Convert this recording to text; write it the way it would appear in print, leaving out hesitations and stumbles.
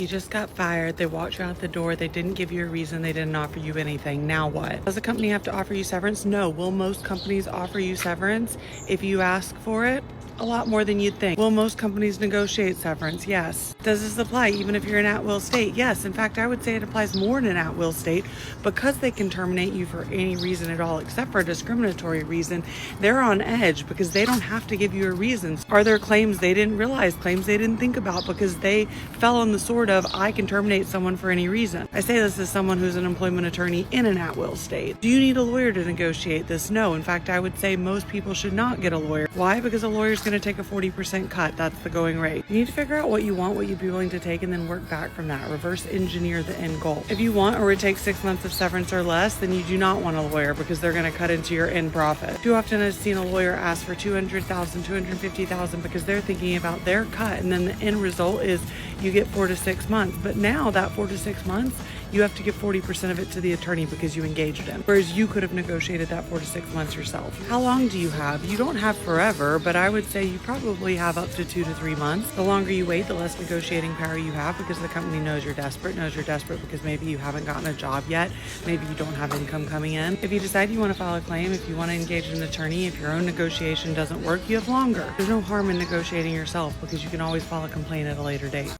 You just got fired. They walked you out the door. They didn't give you a reason. They didn't offer you anything. Now what? Does a company have to offer you severance? No. Will most companies offer you severance if you ask for it? A lot more than you'd think. Will most companies negotiate severance? Yes. Does this apply even if you're in at-will state? Yes. In fact, I would say it applies more in an at-will state because they can terminate you for any reason at all except for a discriminatory reason. They're on edge because they don't have to give you a reason. Are there claims they didn't realize, claims they didn't think about because they fell on the sword of I can terminate someone for any reason? I say this as someone who's an employment attorney in an at-will state. Do you need a lawyer to negotiate this? No. In fact, I would say most people should not get a lawyer. Why? Because a lawyer's going to take a 40% cut. That's the going rate. You need to figure out what you want, what you'd be willing to take, and then work back from that. Reverse engineer the end goal. If you want or would take 6 months of severance or less, then you do not want a lawyer because they're going to cut into your end profit. Too often I've seen a lawyer ask for $200,000, $250,000 because they're thinking about their cut, and then the end result is you get 4 to 6 months. But now that 4 to 6 months, you have to give 40% of it to the attorney because you engaged him, whereas you could have negotiated that 4 to 6 months yourself. How long do you have? You don't have forever, but I would say you probably have up to 2 to 3 months. The longer you wait, the less negotiating power you have because the company knows you're desperate because maybe you haven't gotten a job yet, maybe you don't have income coming in. If you decide you want to file a claim, if you want to engage an attorney, if your own negotiation doesn't work, you have longer. There's no harm in negotiating yourself because you can always file a complaint at a later date.